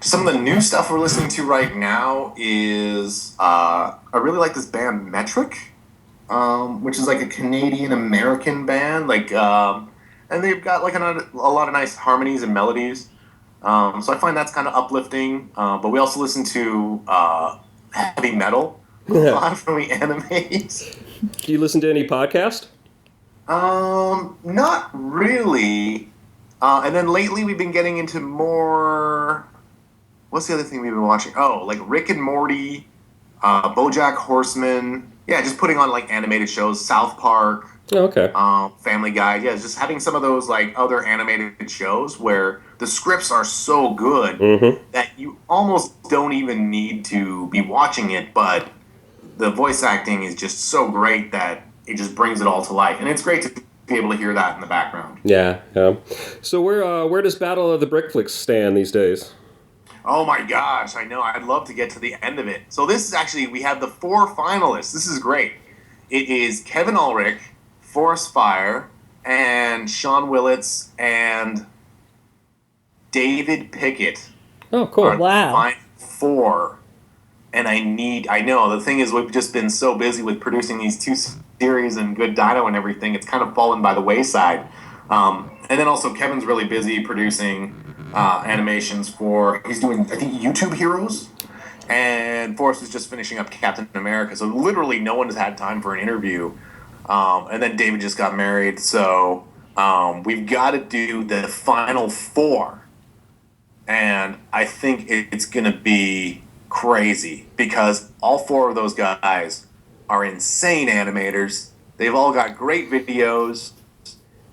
some of the new stuff we're listening to right now is I really like this band Metric, which is like a Canadian American band, and they've got like a lot of nice harmonies and melodies. So I find that's kind of uplifting. But we also listen to heavy metal a lot from the animes. Do you listen to any podcast? Not really. And then lately we've been getting into more. What's the other thing we've been watching? Oh, like Rick and Morty, BoJack Horseman. Yeah, just putting on like animated shows. South Park. Okay. Family Guy. Yeah, just having some of those like other animated shows where the scripts are so good that you almost don't even need to be watching it, but the voice acting is just so great that it just brings it all to life, and it's great to be able to hear that in the background. Yeah. So where does Battle of the Brickflicks stand these days? Oh my gosh, I know. I'd love to get to the end of it. So this is actually, we have the 4 finalists. This is great. It is Kevin Ulrich, Forrest Fire, and Sean Willits, and David Pickett. Oh, cool. Wow. 4. And I know, the thing is, we've just been so busy with producing these 2 series and Good Dino and everything, it's kind of fallen by the wayside. And then also Kevin's really busy producing animations for, he's doing, I think, YouTube Heroes, and Forrest is just finishing up Captain America, so literally no one has had time for an interview. And then David just got married, so we've got to do the final 4, and I think it's going to be crazy, because all 4 of those guys are insane animators. They've all got great videos,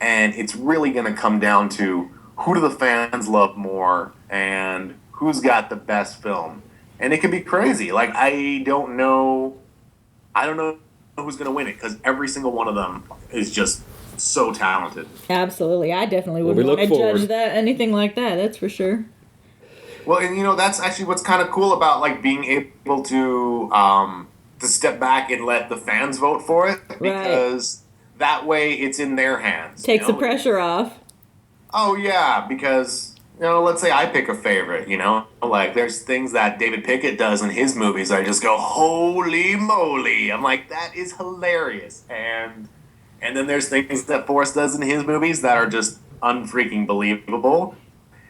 and it's really going to come down to who do the fans love more and who's got the best film. And it can be crazy. Like, I don't know who's going to win it, because every single one of them is just so talented. Absolutely. I definitely wouldn't want to judge anything like that. That's for sure. Well, and that's actually what's kind of cool about like being able to step back and let the fans vote for it, because that way it's in their hands. Takes the pressure off. Oh yeah, because let's say I pick a favorite. Like there's things that David Pickett does in his movies. I just go, holy moly! I'm like, that is hilarious. And then there's things that Forrest does in his movies that are just unfreaking believable.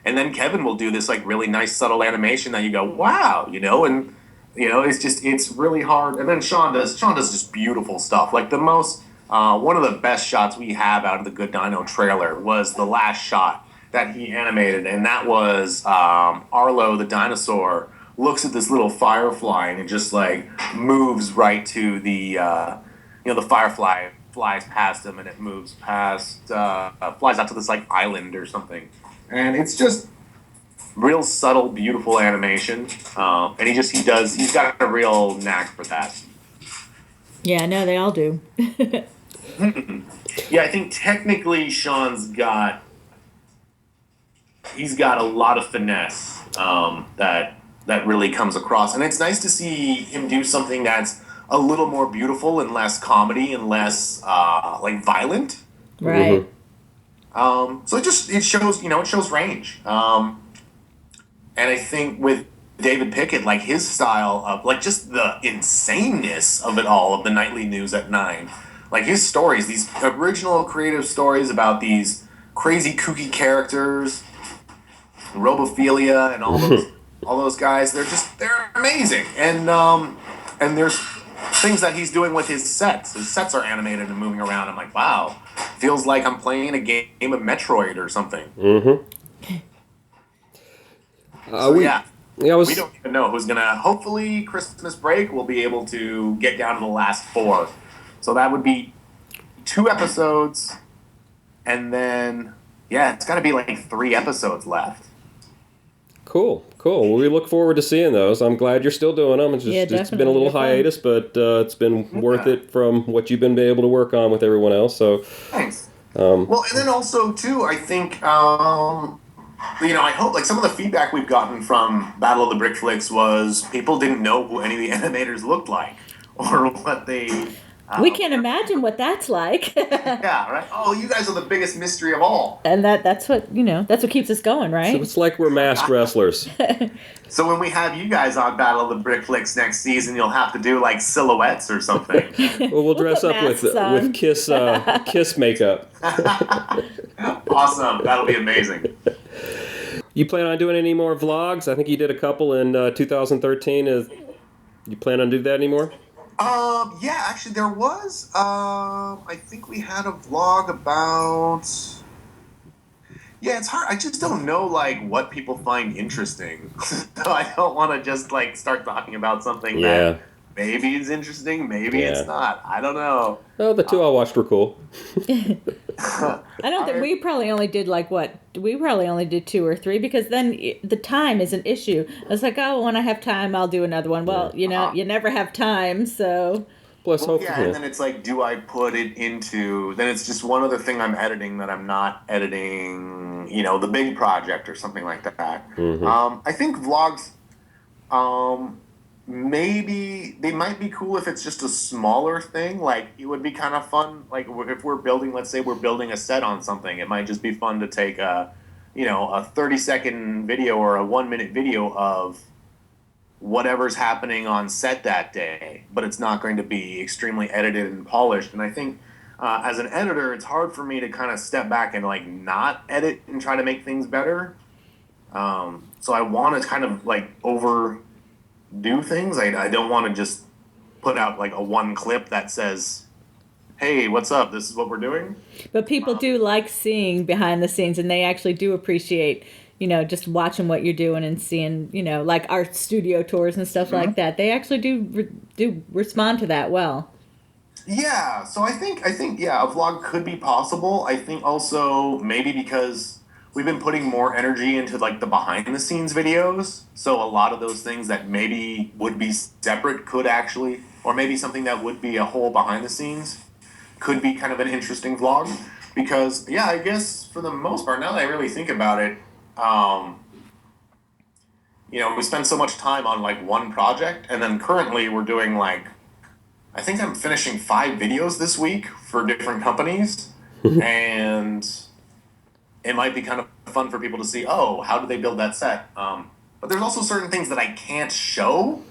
And then Kevin will do this like really nice subtle animation that you go, wow, and it's really hard. And then Sean does just beautiful stuff. Like the most one of the best shots we have out of the Good Dino trailer was the last shot that he animated, and that was Arlo the dinosaur looks at this little firefly and it just like moves right to the the firefly flies past him, and it moves past flies out to this like island or something. And it's just real subtle, beautiful animation. And he's got a real knack for that. Yeah, no, they all do. Yeah, I think technically Sean's got a lot of finesse that really comes across. And it's nice to see him do something that's a little more beautiful and less comedy and less like violent. Right. Mm-hmm. So it shows range. And I think with David Pickett, like his style of like just the insaneness of it all, of the nightly news at 9, like his stories, these original creative stories about these crazy kooky characters, Robophilia and all those guys, they're amazing. And there's things that he's doing with his sets. His sets are animated and moving around. I'm like, wow. Feels like I'm playing a game of Metroid or something. Mm-hmm. We don't even know who's going to... Hopefully, Christmas break, we'll be able to get down to the last 4. So that would be 2 episodes, and then... Yeah, it's got to be like 3 episodes left. Cool. Well, we look forward to seeing those. I'm glad you're still doing them. It's been a little hiatus, but it's been worth it from what you've been able to work on with everyone else. So thanks. Well, and then also too, I think I hope like some of the feedback we've gotten from Battle of the Brick Flicks was people didn't know who any of the animators looked like or what they. We can't imagine what that's like. Yeah, right. Oh, you guys are the biggest mystery of all. And that's what keeps us going, right? So it's like we're masked wrestlers. So when we have you guys on Battle of the Brick Flicks next season, you'll have to do like silhouettes or something. Well, we'll dress up with Kiss makeup. Awesome. That'll be amazing. You plan on doing any more vlogs? I think you did a couple in 2013. You plan on doing that anymore? Yeah, actually there was, I think we had a vlog about, yeah, it's hard, I just don't know, like, what people find interesting, so I don't want to just, like, start talking about something that maybe is interesting, maybe it's not, I don't know. Oh, the two I watched were cool. I don't think we probably only did we probably only did 2 or 3 because then the time is an issue. It's like, oh, when I have time, I'll do another one. Well, you never have time, so. Plus, hopefully. Yeah, and then it's like, do I put it into? Then it's just one other thing I'm editing that I'm not editing. The big project or something like that. Mm-hmm. I think vlogs. Maybe they might be cool if it's just a smaller thing. Like, it would be kind of fun. Like, if we're building, let's say we're building a set on something, it might just be fun to take a 30-second video or a 1-minute video of whatever's happening on set that day, but it's not going to be extremely edited and polished. And I think as an editor, it's hard for me to kind of step back and like not edit and try to make things better. So I want to kind of like overdo things. I don't want to just put out like a one clip that says, hey, what's up? This is what we're doing. But people do like seeing behind the scenes, and they actually do appreciate, just watching what you're doing and seeing, like our studio tours and stuff like that. They actually do respond to that well. Yeah, so I think yeah, a vlog could be possible. I think also maybe because we've been putting more energy into like the behind the scenes videos, so a lot of those things that maybe would be separate could actually, or maybe something that would be a whole behind the scenes could be kind of an interesting vlog. Because yeah, I guess for the most part, now that I really think about it, we spend so much time on like one project, and then currently we're doing like, I think I'm finishing 5 videos this week for different companies, and it might be kind of fun for people to see, oh, how do they build that set? But there's also certain things that I can't show,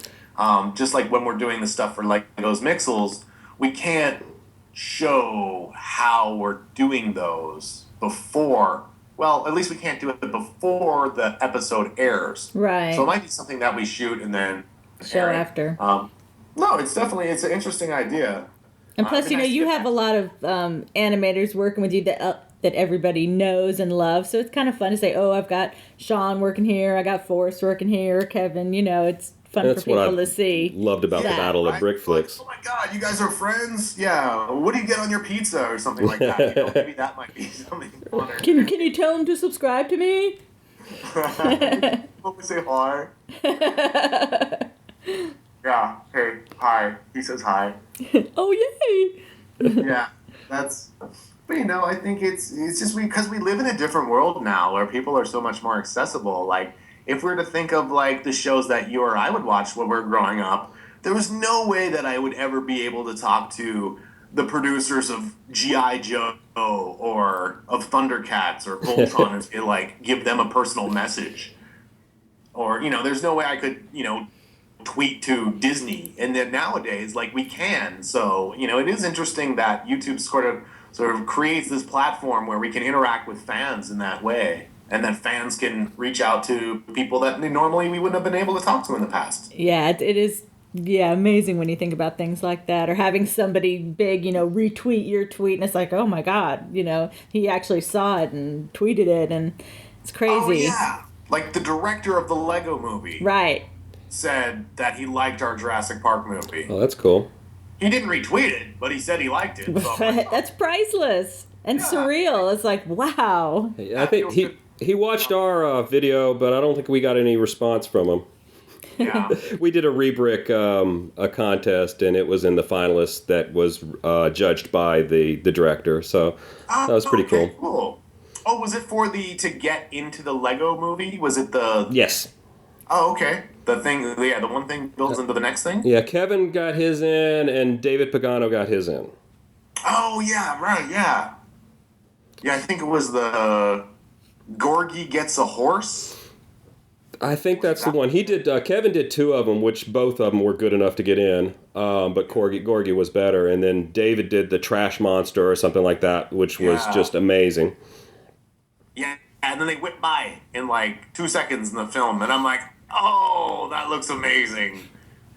just like when we're doing the stuff for like those Mixels, we can't show how we're doing those before. Well, at least we can't do it before the episode airs. Right. So it might be something that we shoot and then show after. No, it's an interesting idea. And plus, you have a lot of animators working with you that everybody knows and loves. So it's kind of fun to say, oh, I've got Sean working here, I got Forrest working here, Kevin. It's fun for people to see. Loved about the Battle of Brick Flicks. Oh my God, you guys are friends? Yeah. What do you get on your pizza or something like that? Maybe that might be something funner. Can you tell them to subscribe to me? Let me say hi. Yeah. Hey, hi. He says hi. Oh yay! Yeah, that's. But I think it's just because we live in a different world now where people are so much more accessible. Like, if we were to think of like the shows that you or I would watch when we were growing up, there was no way that I would ever be able to talk to the producers of G.I. Joe or of Thundercats or Voltron and like give them a personal message. Or, there's no way I could, tweet to Disney. And then nowadays, like, we can. So, it is interesting that YouTube sort of creates this platform where we can interact with fans in that way. And that fans can reach out to people that normally we wouldn't have been able to talk to in the past. Yeah, it is, amazing when you think about things like that. Or having somebody big, retweet your tweet. And it's like, oh, my God, he actually saw it and tweeted it. And it's crazy. Oh, yeah. Like the director of the Lego movie. Right. Said that he liked our Jurassic Park movie. Oh, that's cool. He didn't retweet it, but he said he liked it. So That's priceless and surreal. It's like, wow. I think He watched our video, but I don't think we got any response from him. Yeah. We did a rebrick a contest, and it was in the finalists that was judged by the director. So that was pretty cool. Oh, was it for to get into the Lego movie? Was it the... Yes. Oh, okay. The one thing builds into the next thing? Yeah, Kevin got his in, and David Pagano got his in. Oh, yeah, right, yeah. Yeah, I think it was the Gorgie Gets a Horse. I think that's the one. He did. Kevin did 2 of them, which both of them were good enough to get in. But Gorgie was better, and then David did the Trash Monster or something like that, which was just amazing. Yeah, and then they whipped by in like 2 seconds in the film, and I'm like, oh, that looks amazing.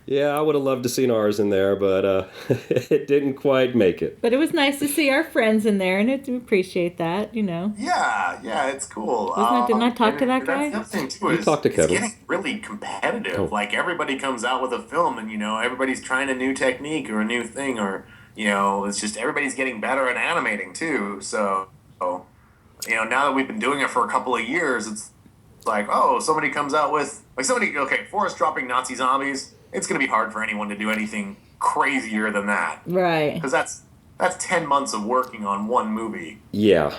Yeah, I would have loved to seen ours in there, but it didn't quite make it. But it was nice to see our friends in there, and we appreciate that, Yeah, it's cool. Didn't I talk to that guy? That's the thing too. You talked to Kevin. It's getting really competitive. Oh. Like everybody comes out with a film, and everybody's trying a new technique or a new thing, or it's just everybody's getting better at animating too. So, now that we've been doing it for a couple of years, it's like, oh, somebody comes out with Forrest dropping Nazi zombies. It's going to be hard for anyone to do anything crazier than that. Right. Because that's 10 months of working on one movie. Yeah.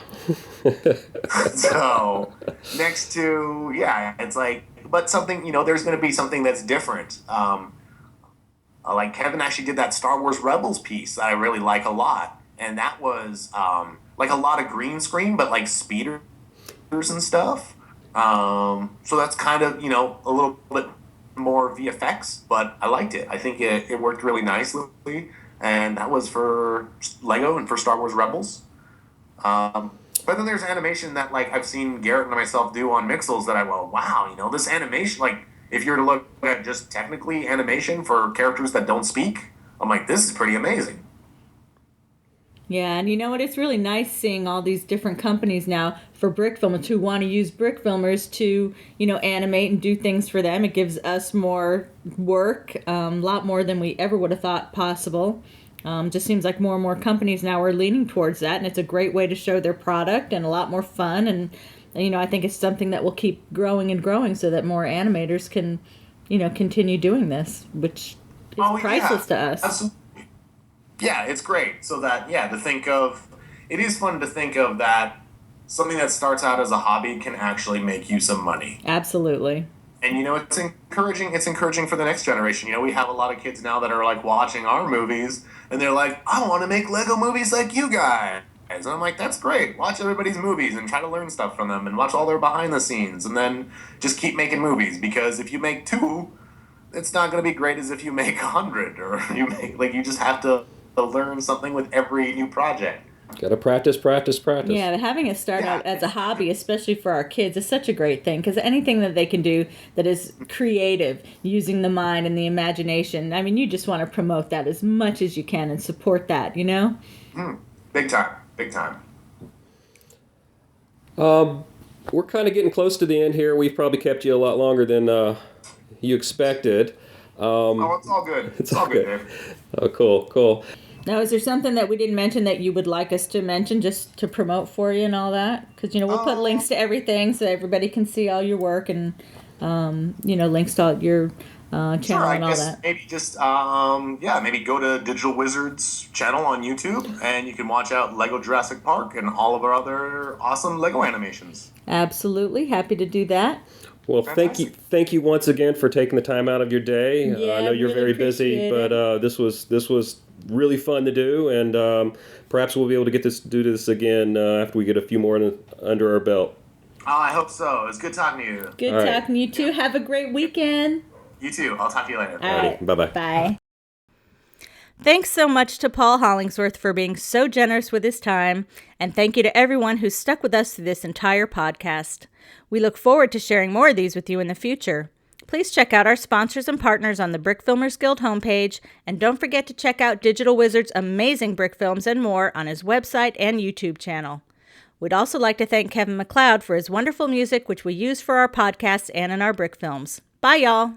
So, next to, it's like, but something, there's going to be something that's different. Like Kevin actually did that Star Wars Rebels piece that I really like a lot. And that was, like a lot of green screen, but like speeders and stuff. So that's kind of, a little bit more VFX, but I liked it. I think it worked really nicely, and that was for Lego and for Star Wars Rebels. But then there's animation that like I've seen Garrett and myself do on Mixels that I go, wow, this animation, like if you were to look at just technically animation for characters that don't speak, I'm like, this is pretty amazing. Yeah, and you know what? It's really nice seeing all these different companies now for Brickfilmers who want to use Brickfilmers to, animate and do things for them. It gives us more work, a lot more than we ever would have thought possible. Just seems like more and more companies now are leaning towards that, and it's a great way to show their product and a lot more fun. And I think it's something that will keep growing and growing so that more animators can, continue doing this, which is priceless to us. Absolutely. Yeah, it's great. So that, it is fun to think of that something that starts out as a hobby can actually make you some money. Absolutely. And, it's encouraging for the next generation. We have a lot of kids now that are like watching our movies and they're like, I want to make Lego movies like you guys. And I'm like, that's great. Watch everybody's movies and try to learn stuff from them and watch all their behind the scenes and then just keep making movies, because if you make 2, it's not going to be great as if you make 100, or you just have to learn something with every new project. Gotta practice. Yeah, but having it start out as a hobby, especially for our kids, is such a great thing, because anything that they can do that is creative, using the mind and the imagination, you just want to promote that as much as you can and support that, Big time. We're kind of getting close to the end here. We've probably kept you a lot longer than you expected. It's all good. It's all good, Dave. Oh, cool. Now, is there something that we didn't mention that you would like us to mention just to promote for you and all that? Because, we'll put links to everything so everybody can see all your work and, links to all your channel and all that. Maybe just, maybe go to Digital Wizards channel on YouTube and you can watch out Lego Jurassic Park and all of our other awesome Lego animations. Absolutely. Happy to do that. Well, thank you once again for taking the time out of your day. Yeah, I know you're very busy, but this was really fun to do, and perhaps we'll be able to do this again after we get a few more under our belt. I hope so. It's good talking to you. Good talking to you too. Have a great weekend. You too. I'll talk to you later. All right. Bye-bye. Bye. Thanks so much to Paul Hollingsworth for being so generous with his time, and thank you to everyone who's stuck with us through this entire podcast. We look forward to sharing more of these with you in the future. Please check out our sponsors and partners on the Brickfilmers Guild homepage, and don't forget to check out Digital Wizard's amazing brick films and more on his website and YouTube channel. We'd also like to thank Kevin MacLeod for his wonderful music, which we use for our podcasts and in our brick films. Bye, y'all!